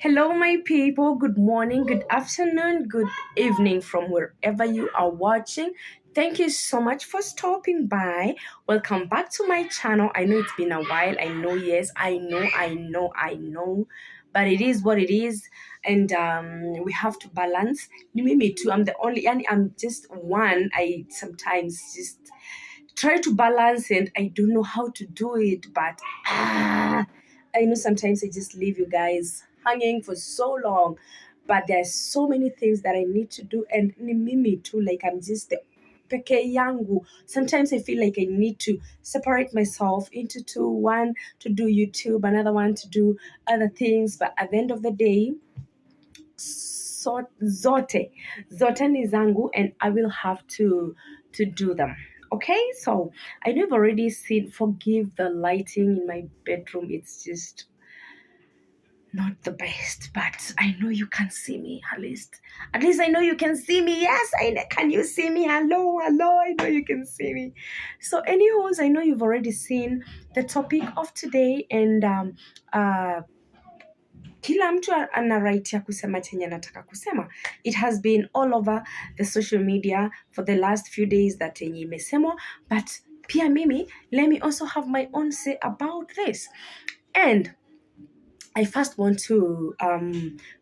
Hello, my people. Good morning, good afternoon, good evening from wherever you are watching. Thank you so much for stopping by. Welcome back to my channel. I know it's been a while. I know, yes, I know. But it is what it is. And we have to balance. Me too. I'm the only, and I'm just one. I sometimes just try to balance and I don't know how to do it. But I know sometimes I just leave you guys hanging for so long, but there's so many things that I need to do, and ni mimi too. Like I'm just the peke yangu. Sometimes I feel like I need to separate myself into two: one to do YouTube, another one to do other things. But at the end of the day, zote ni zangu, and I will have to do them. Okay, so I know you've already seen. Forgive the lighting in my bedroom; it's just not the best, but I know you can see me. At least I know you can see me. Yes, can you see me? Hello, I know you can see me. So anyways, I know you've already seen the topic of today, and kila mtu ana right ya kusema chenye anataka kusema. It has been all over the social media for the last few days that yenye imesemwa, but pia mimi, let me also have my own say about this. And I first want to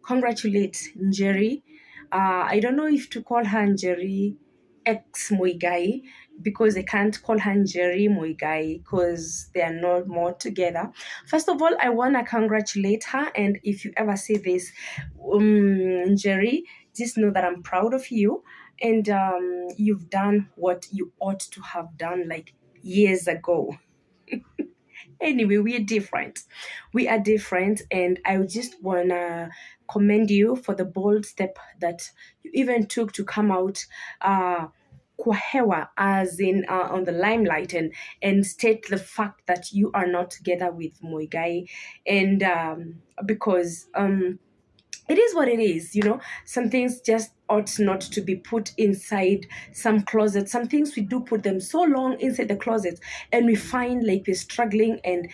congratulate Njeri. I don't know if to call her Njeri ex Muigai, because I can't call her Njeri Muigai because they are not more together. First of all, I want to congratulate her. And if you ever see this, Njeri, just know that I'm proud of you. And you've done what you ought to have done like years ago. Anyway, we are different, and I just wanna commend you for the bold step that you even took to come out kwa hewa, as in on the limelight, and state the fact that you are not together with Muigai. And because it is what it is, some things just ought not to be put inside some closet. Some things we do put them so long inside the closet, and we find like we're struggling, and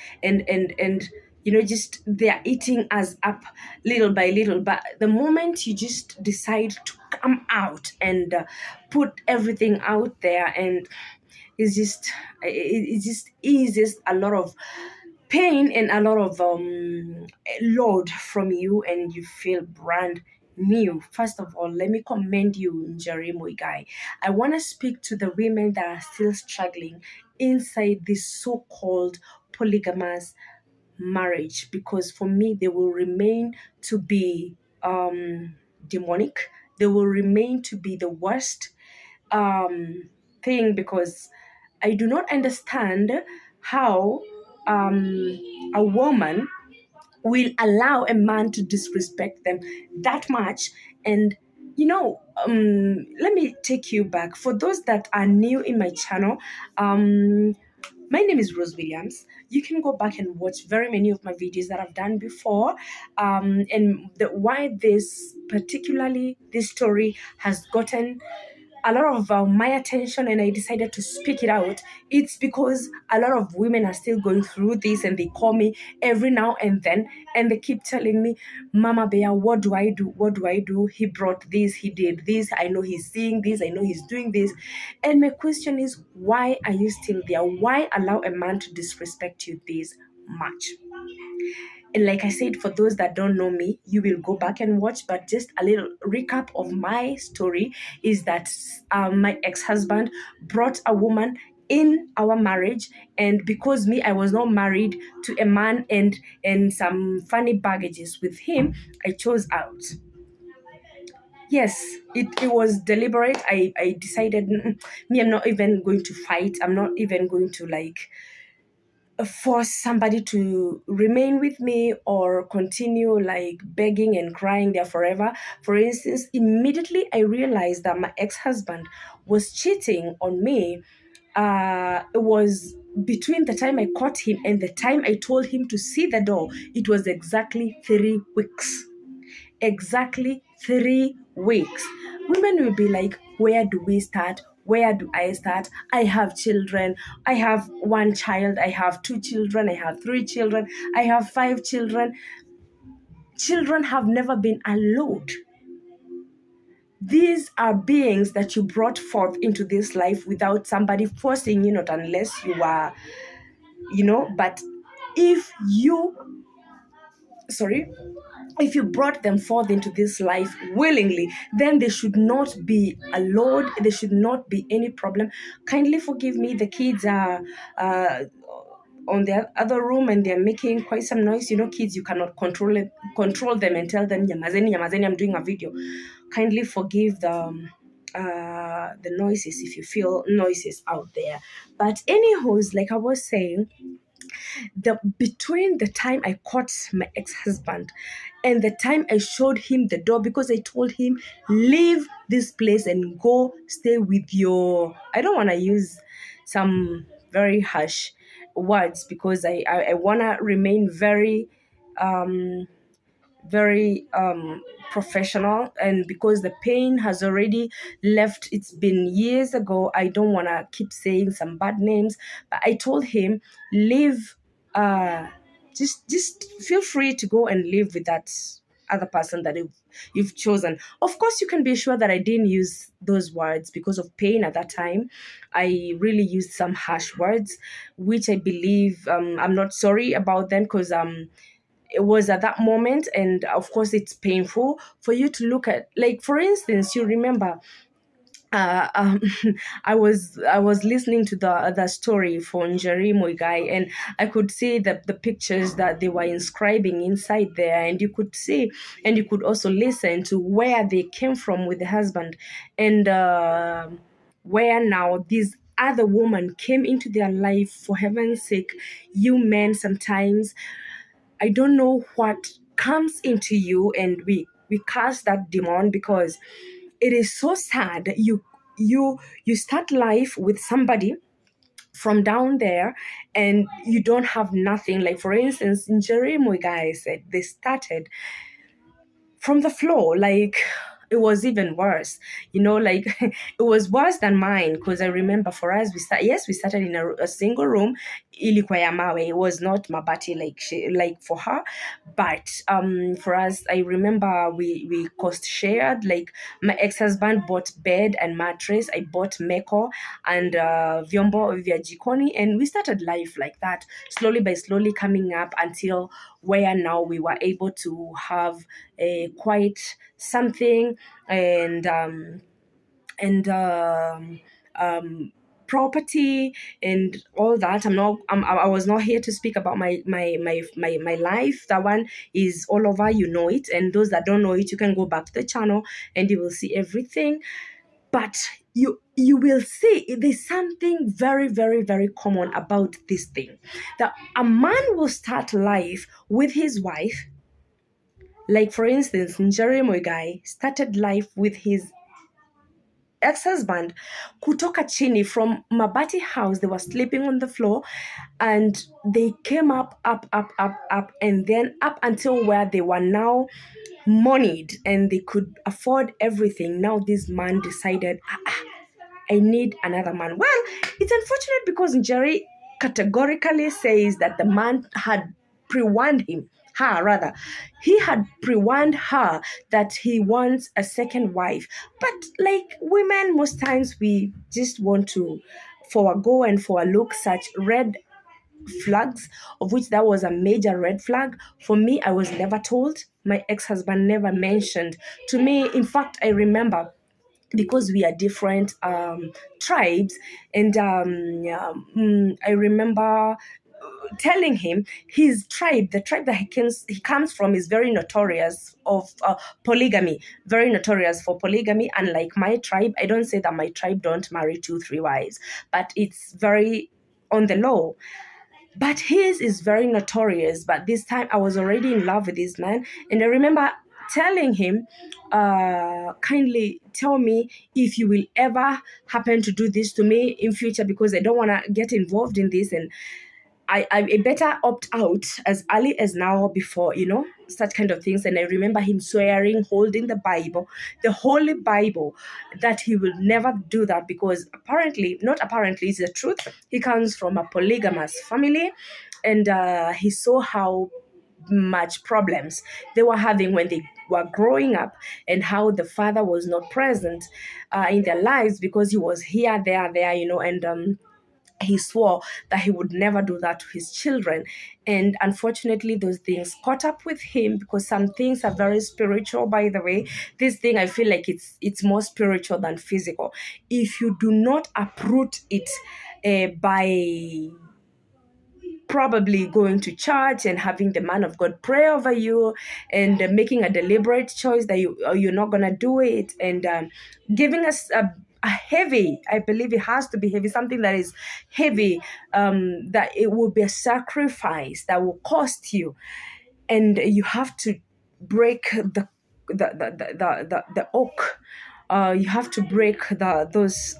just they're eating us up little by little. But the moment you just decide to come out and put everything out there, and it just eases a lot of pain and a lot of load from you, and you feel brand new. First of all, let me commend you, Jery Muigai. I want to speak to the women that are still struggling inside this so-called polygamous marriage, because for me they will remain to be demonic. They will remain to be the worst thing, because I do not understand how a woman will allow a man to disrespect them that much. And let me take you back. For those that are new in my channel, my name is Rose Williams. You can go back and watch very many of my videos that I've done before. And why this story has gotten a lot of my attention, and I decided to speak it out. It's because a lot of women are still going through this, and they call me every now and then, and they keep telling me, Mama Bear, what do I do? What do I do? He brought this, he did this, I know he's seeing this, I know he's doing this. And my question is, why are you still there? Why allow a man to disrespect you this much? And like I said, for those that don't know me, you will go back and watch. But just a little recap of my story is that my ex-husband brought a woman in our marriage, and because I was not married to a man, and some funny baggages with him, I chose out. Yes, it was deliberate. I decided, me, I'm not even going to fight. I'm not even going to force somebody to remain with me or continue like begging and crying there forever. For instance, immediately I realized that my ex-husband was cheating on me. It was between the time I caught him and the time I told him to see the door, it was exactly 3 weeks. Exactly 3 weeks. Women will be like, where do we start? Where do I start? I have children. I have 1 child. I have 2 children. I have 3 children. I have 5 children. Children have never been allowed. These are beings that you brought forth into this life without somebody forcing you, not unless you are, but if you, sorry, if you brought them forth into this life willingly, then they should not be allowed. There should not be any problem. Kindly forgive me. The kids are on the other room and they're making quite some noise. Kids, you cannot control them and tell them, "Nyamazeni, nyamazeni, I'm doing a video." Kindly forgive the noises if you feel noises out there. But anyhows, like I was saying, between the time I caught my ex-husband and the time I showed him the door, because I told him, leave this place and go stay with your, I don't want to use some very harsh words, because I want to remain very professional, and because the pain has already left, it's been years ago, I don't want to keep saying some bad names. But I told him, leave, just feel free to go and live with that other person that you've chosen. Of course, you can be sure that I didn't use those words because of pain at that time. I really used some harsh words, which I believe, I'm not sorry about them, because it was at that moment, and of course it's painful for you to look at. Like, for instance, you remember, uh, um, I was listening to the story for Njeri Muigai, and I could see the pictures that they were inscribing inside there, and you could see, and you could also listen to where they came from with the husband, and where now this other woman came into their life. For heaven's sake, you men sometimes, I don't know what comes into you, and we cast that demon, because it is so sad. You start life with somebody from down there, and you don't have nothing. Like, for instance, in Jery Muigai said they started from the floor. Like, it was even worse, like it was worse than mine, because I remember for us, we started in a single room. Ilikuwa ya mawe. It was not mabati like for her, but for us, I remember we cost shared. Like, my ex-husband bought bed and mattress, I bought meko and vyombo vya jikoni, and we started life like that, slowly by slowly, coming up until where now we were able to have quite something, and property and all that. I was not here to speak about my life. That one is all over, it, and those that don't know it, you can go back to the channel and you will see everything. But you will see there's something very, very, very common about this thing, that a man will start life with his wife. Like, for instance, Njeri Muigai started life with his ex-husband kutoka chini, from mabati house. They were sleeping on the floor, and they came up, and then up until where they were now moneyed and they could afford everything. Now this man decided, I need another man. Well, it's unfortunate, because Njeri categorically says that the man had pre-warned him, her rather. He had pre-warned her that he wants a second wife. But like women, most times we just want to forego and look such red flags, of which that was a major red flag. For me, I was never told. My ex-husband never mentioned to me. In fact, I remember, because we are different tribes, and I remember telling him his tribe, the tribe that he comes from, is very notorious of polygamy, very notorious for polygamy. Unlike my tribe, I don't say that my tribe don't marry 2-3 wives, but it's very on the low. But his is very notorious. But this time I was already in love with this man. And I remember telling him, kindly tell me if you will ever happen to do this to me in future, because I don't want to get involved in this. And I better opt out as early as now before, such kind of things. And I remember him swearing, holding the Bible, the Holy Bible, that he will never do that, because not apparently, it's the truth. He comes from a polygamous family, and he saw how much problems they were having when they were growing up, and how the father was not present in their lives because he was here, there, and he swore that he would never do that to his children. And unfortunately, those things caught up with him, because some things are very spiritual, by the way. This thing, I feel like it's more spiritual than physical. If you do not uproot it by probably going to church and having the man of God pray over you, and making a deliberate choice that you're not gonna do it, and giving us a heavy, I believe it has to be heavy, something that is heavy, that it will be a sacrifice that will cost you, and you have to break the oak. You have to break those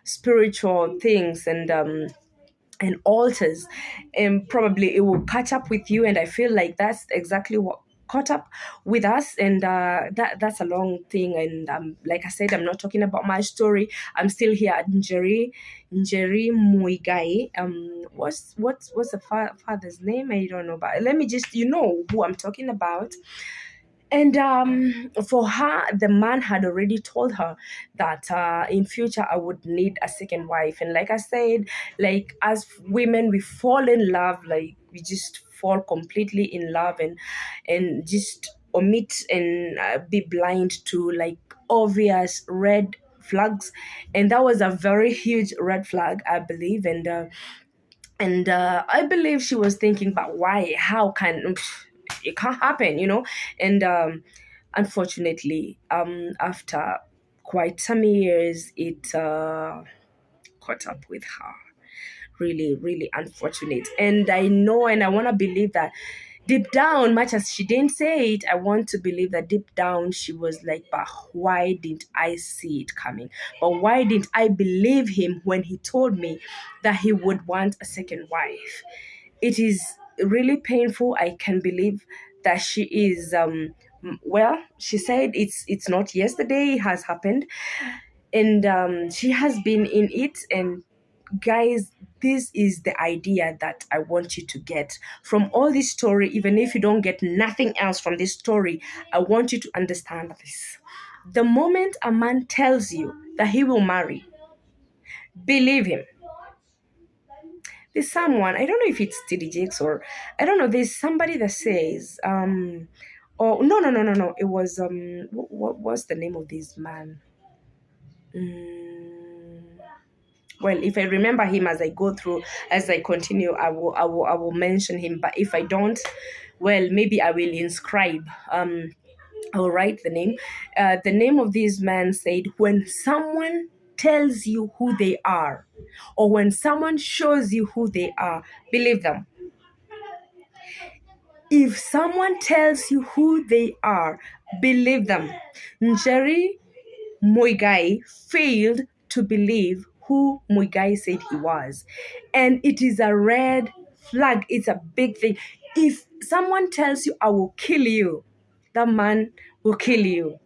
spiritual things and altars, and probably it will catch up with you. And I feel like that's exactly what caught up with us, and that's a long thing. And like I said, I'm not talking about my story. I'm still here at Njeri Muigai. What's the father's name? I don't know, but let me just, who I'm talking about. And for her, the man had already told her that in future I would need a second wife. And like I said, like as women, we fall in love, like we just fall completely in love, and just omit and be blind to like obvious red flags. And that was a very huge red flag, I believe. And I believe she was thinking, but why? How can it can't happen, And unfortunately, after quite some years, it caught up with her. Really, really unfortunate. And I know, and I want to believe that deep down, much as she didn't say it, I want to believe that deep down she was like, but why didn't I see it coming? But why didn't I believe him when he told me that he would want a second wife? It is really painful. I can believe that she is well, she said it's not yesterday, it has happened. And she has been in it. And guys, this is the idea that I want you to get from all this story. Even if you don't get nothing else from this story, I want you to understand this. The moment a man tells you that he will marry, believe him. There's someone, I don't know if it's TD or I don't know, there's somebody that says oh, no, it was what's the name of this man? Well, if I remember him as I go through, as I continue, I will mention him. But if I don't, well, maybe I will inscribe. I'll write the name. The name of this man said, when someone tells you who they are, or when someone shows you who they are, believe them. If someone tells you who they are, believe them. Jery Muigai failed to believe who Muigai said he was. And it is a red flag. It's a big thing. If someone tells you, I will kill you, that man will kill you.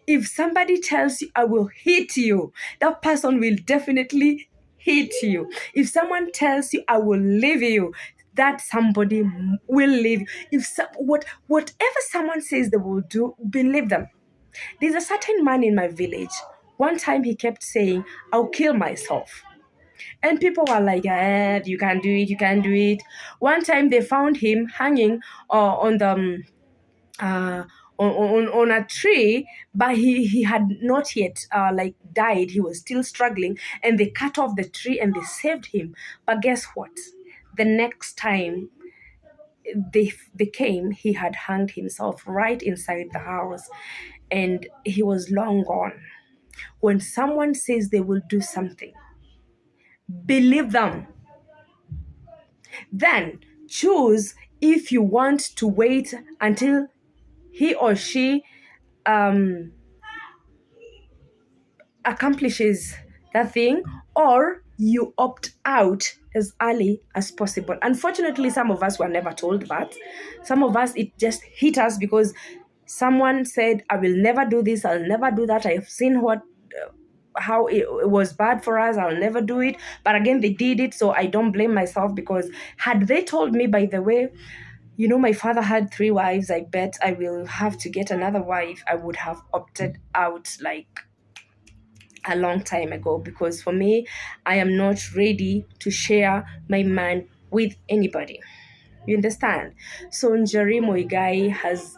If somebody tells you, I will hit you, that person will definitely hit you. If someone tells you, I will leave you, that somebody will leave. Whatever someone says they will do, believe them. There's a certain man in my village. One time he kept saying, I'll kill myself. And people were like, you can do it, you can do it. One time they found him hanging on the uh, on a tree, but he had not yet like died. He was still struggling, and they cut off the tree and they saved him. But guess what? The next time they came, he had hanged himself right inside the house, and he was long gone. When someone says they will do something, believe them. Then choose if you want to wait until he or she accomplishes that thing, or you opt out as early as possible. Unfortunately, some of us were never told that. Some of us, it just hit us because someone said, I will never do this, I'll never do that. I've seen how it was bad for us, I'll never do it. But again, they did it, so I don't blame myself, because had they told me, by the way, my father had 3 wives. I bet I will have to get another wife. I would have opted out like a long time ago, because for me, I am not ready to share my man with anybody. You understand? So Njeri Muigai has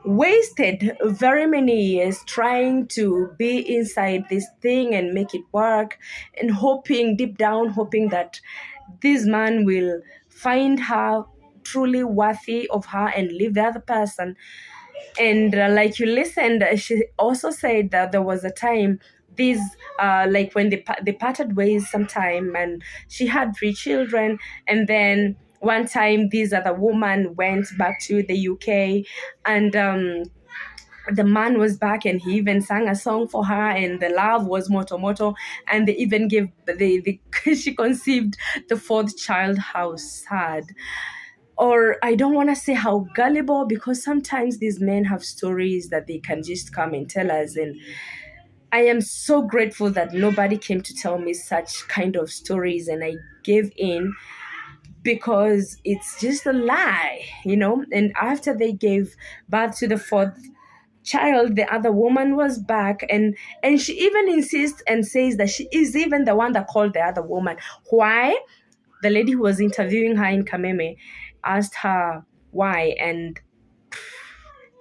wasted very many years trying to be inside this thing and make it work, and hoping deep down, hoping that this man will find her truly worthy of her and leave the other person. And like you listened, she also said that there was a time these like when they parted ways sometime, and she had 3 children, and then one time this other woman went back to the UK, and the man was back, and he even sang a song for her, and the love was moto, and they even gave the she conceived the 4th child. How sad. Or I don't want to say how gullible, because sometimes these men have stories that they can just come and tell us, and I am so grateful that nobody came to tell me such kind of stories, and I gave in, because it's just a lie. And after they gave birth to the 4th child, the other woman was back, and she even insists and says that she is even the one that called the other woman. Why? The lady who was interviewing her in Kameme asked her why, and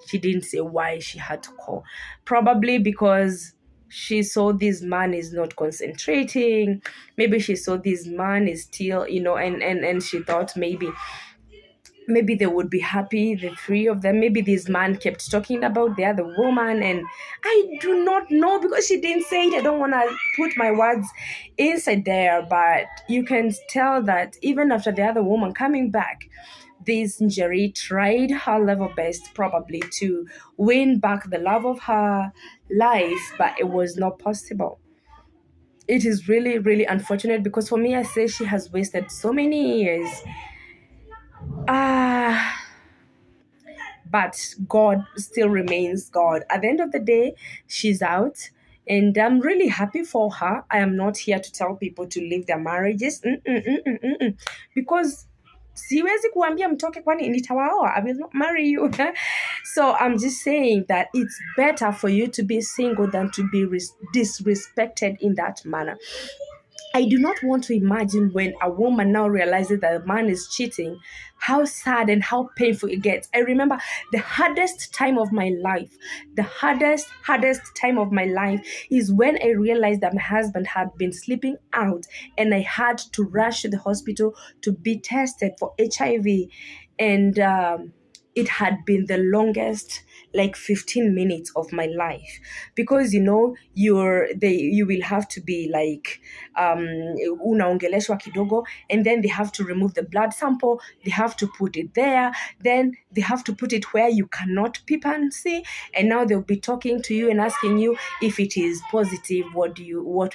she didn't say why she had to call. Probably because she saw this man is not concentrating. Maybe she saw this man is still, and she thought maybe they would be happy, the 3 of them. Maybe this man kept talking about the other woman, and I do not know, because she didn't say it. I don't want to put my words inside there, but you can tell that even after the other woman coming back, this Njeri tried her level best probably to win back the love of her life, but it was not possible. It is really, really unfortunate, because for me, I say she has wasted so many years. Ah. But God still remains God. At the end of the day, she's out, and I'm really happy for her. I am not here to tell people to leave their marriages. Because siwezi kuambia mtoke kwani nitawaoa. I will not marry you. So I'm just saying that it's better for you to be single than to be disrespected in that manner. I do not want to imagine when a woman now realizes that a man is cheating, how sad and how painful it gets. I remember the hardest time of my life, hardest time of my life is when I realized that my husband had been sleeping out, and I had to rush to the hospital to be tested for HIV. And it had been the longest, like 15 minutes of my life, because you will have to be like unaongeleshwa kidogo, and then they have to remove the blood sample, they have to put it there, then they have to put it where you cannot peep and see, and now they'll be talking to you and asking you, if it is positive, what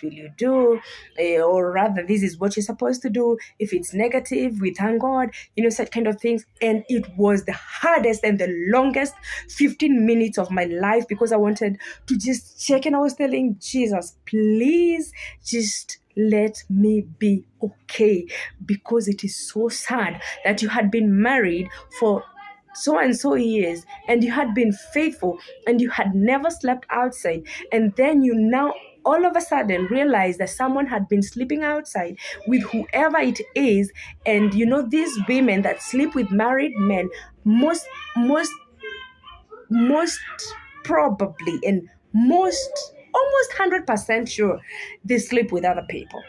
will you do? Or rather, this is what you're supposed to do. If it's negative, we thank God, such kind of things. And it was the hardest and the longest 15 minutes of my life, because I wanted to just check, and I was telling Jesus, please just let me be okay, because it is so sad that you had been married for so and so years, and you had been faithful, and you had never slept outside, and then you now all of a sudden realize that someone had been sleeping outside with whoever it is. And these women that sleep with married men, most probably, and most almost 100% sure, they sleep with other people.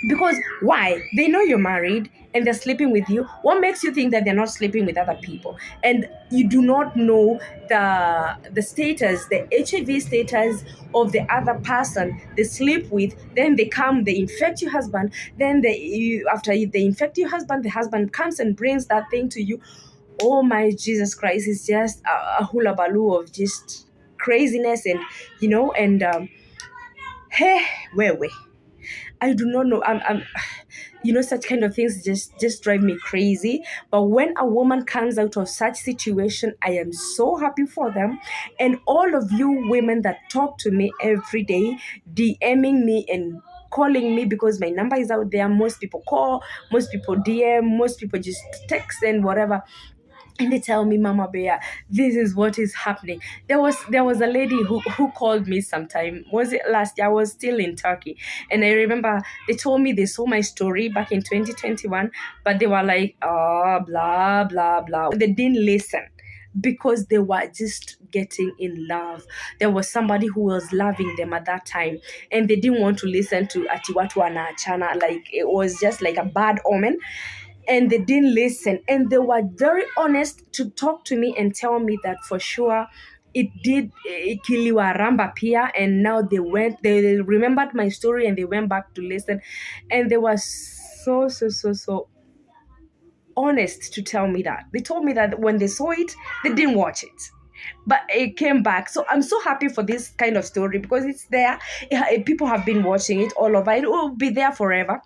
Because why? They know you're married and they're sleeping with you. What makes you think that they're not sleeping with other people? And you do not know the status, the HIV status of the other person they sleep with. Then they infect your husband. Then after they infect your husband, the husband comes and brings that thing to you. Oh my Jesus Christ! It's just a hula baloo of just craziness, and hey, where. I do not know. Such kind of things just drive me crazy. But when a woman comes out of such situation, I am so happy for them. And all of you women that talk to me every day, DMing me and calling me because my number is out there. Most people call, most people DM, most people just text and whatever. And they tell me, Mama Bear, this is what is happening. There was a lady who called me sometime. Was it last year? I was still in Turkey. And I remember they told me they saw my story back in 2021, but they were like, oh, blah, blah, blah. They didn't listen because they were just getting in love. There was somebody who was loving them at that time, and they didn't want to listen to ati watu wanaachana. Like, it was just like a bad omen. And they didn't listen, and they were very honest to talk to me and tell me that for sure it did kiliwaramba pia. And now they remembered my story and they went back to listen, and they were so honest to tell me that. They told me that when they saw it, they didn't watch it, but it came back. So I'm so happy for this kind of story because it's there. People have been watching it all over. It will be there forever.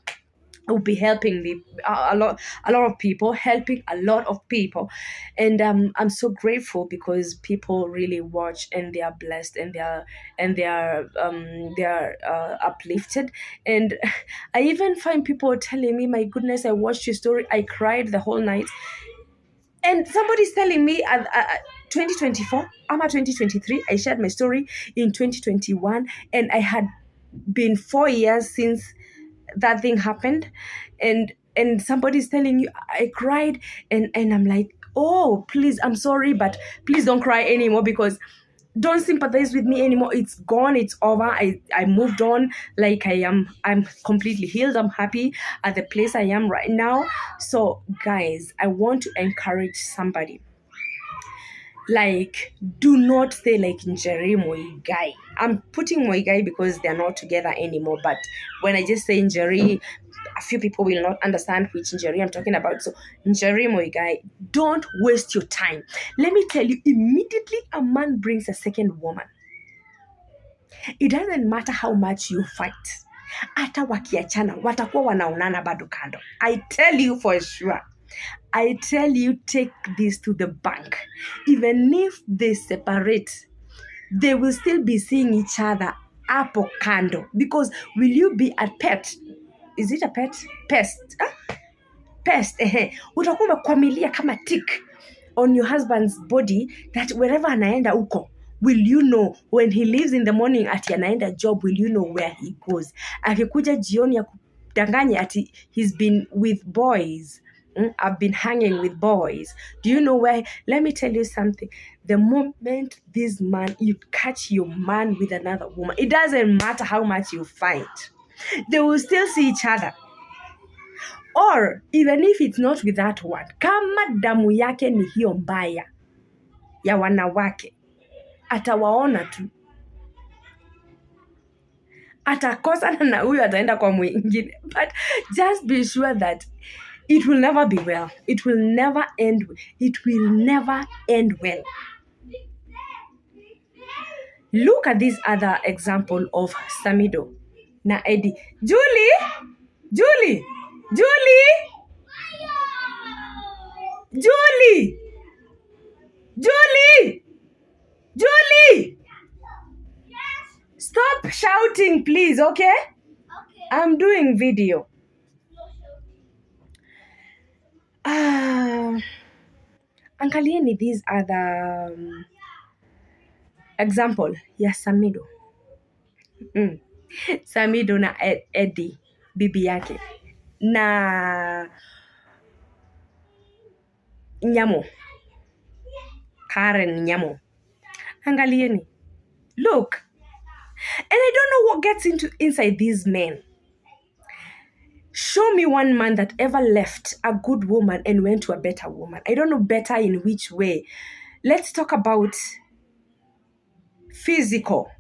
It will be helping me a lot of people, helping a lot of people. And I'm so grateful because people really watch and they are blessed and they are uplifted. And I even find people telling me, my goodness, I watched your story, I cried the whole night. And somebody's telling me 2024, I'm at 2023, I shared my story in 2021, and I had been 4 years since that thing happened. And somebody's telling you I cried, and I'm like, oh, please, I'm sorry, but please don't cry anymore, don't sympathize with me anymore. It's gone, it's over. I moved on. Like, I'm completely healed. I'm happy at the place I am right now. So guys, I want to encourage somebody. Like, do not stay like Njeri, Muigai. I'm putting Muigai because they're not together anymore. But when I just say Njeri, a few people will not understand which Njeri I'm talking about. So Njeri, Muigai, don't waste your time. Let me tell you, immediately a man brings a second woman, it doesn't matter how much you fight. Hata wakiachana, watakuwa wanaonana bado kando. I tell you for sure. I tell you, take this to the bank. Even if they separate, they will still be seeing each other hapo kando. Because will you be a pet? Is it a pet? Pest. Huh? Pest. Utakuwa umekwamilia kama tick on your husband's body that wherever anaenda uko. Will you know when he leaves in the morning ati anaenda job, will you know where he goes? Akikuja jioni ya kudanganya ati he's been with boys. I've been hanging with boys. Do you know where? Let me tell you something. The moment this man, you catch your man with another woman, it doesn't matter how much you fight. They will still see each other. Or even if it's not with that one, kama damu yake ni hiyo mbaya ya wanawake, atawaona tu. Atakosana na huyu, ataenda kwa mwingine. But just be sure that it will never be well. It will never end. It will never end well. Look at this other example of Samido na Eddie. Julie! Julie! Julie! Julie! Julie! Julie! Stop shouting, please, okay? I'm doing video. Angalieni these other example ya Samido. Samido na Eddie, bibi yake, na Nyamo, Karen Nyamo. Angalieni. Look. And I don't know what gets inside these men. Show me one man that ever left a good woman and went to a better woman. I don't know better in which way. Let's talk about physical.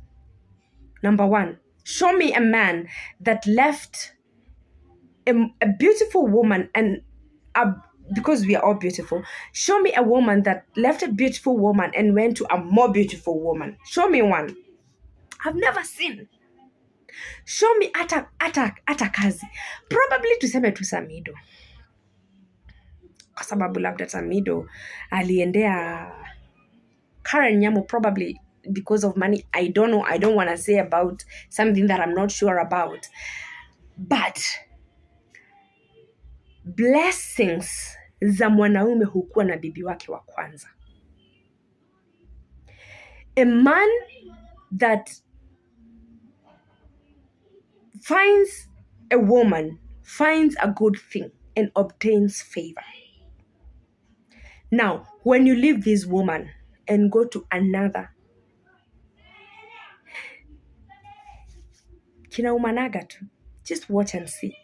Number one, show me a man that left a beautiful woman and because we are all beautiful. Show me a woman that left a beautiful woman and went to a more beautiful woman. Show me one. I've never seen. Show me ata kazi. Probably tuseme tu Samido. Kwa sababu labda Samido aliendea Karen Nyamo, probably because of money. I don't know. I don't want to say about something that I'm not sure about. but blessings za mwanaume hukuwa na bibi wake wa kwanza. A man that finds a woman finds a good thing and obtains favor. Now, when you leave this woman and go to another, kinaumanaga tu. Just watch and see.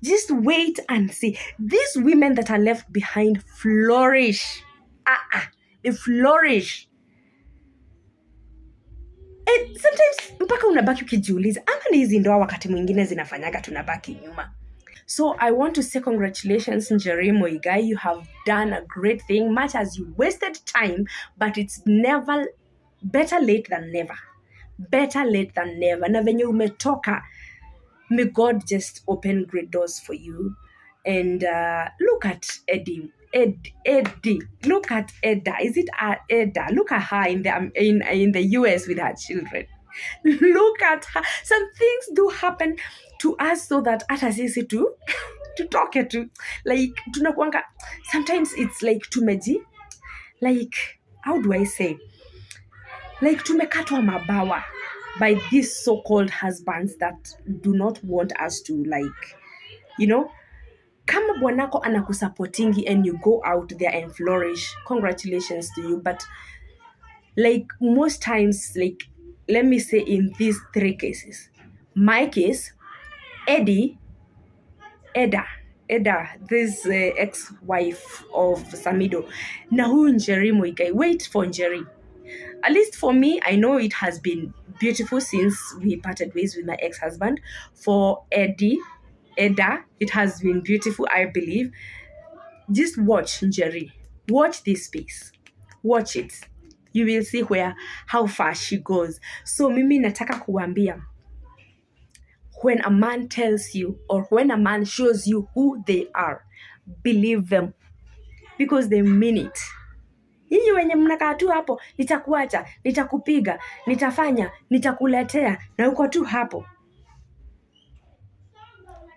Just wait and see. These women that are left behind flourish. They flourish. And sometimes mpaka unabaki ukijiuliza ama ni hizi ndoa wakati mwingine zinafanyaga tunabaki nyuma. So I want to say congratulations, Njeri Muigai. You have done a great thing, much as you wasted time, but it's never better late than never. Better late than never. Na venye umetoka, may God just open great doors for you. And look at Eddie. Eddie. Look at Edda. Is it Edda? Look at her in the US with her children. Look at her. Some things do happen to us so that hata sisi to talk to, like tunakuanga, sometimes it's like tumeji, like how do I say, like tumekatwa mabawa by these so-called husbands that do not want us to, like, you know, kama bwanako anakusupportingi and you go out there and flourish, congratulations to you. But like most times, like let me say in these three cases, my case, Edda, this ex-wife of Samido, na huyu Njeri Muigai, wait for Njeri. At least for me, I know it has been beautiful since we parted ways with my ex-husband. For Edda, it has been beautiful, I believe. Just watch Njeri. Watch this space. Watch it. You will see how far she goes. So mimi nataka kuambia, when a man tells you or when a man shows you who they are, believe them because they mean it. Nyinyi wenye mnakaa tu hapo, nitakuacha, nitakupiga, nitafanya, nitakuletea, na uko tu hapo.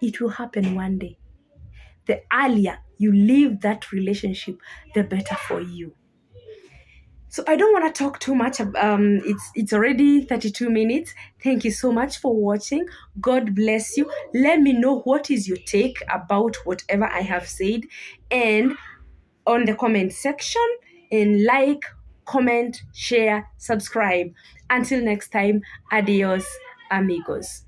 It will happen one day. The earlier you leave that relationship, the better for you. So I don't want to talk too much. It's already 32 minutes. Thank you so much for watching. God bless you. Let me know what is your take about whatever I have said, and on the comment section, and like, comment, share, subscribe. Until next time, adios, amigos.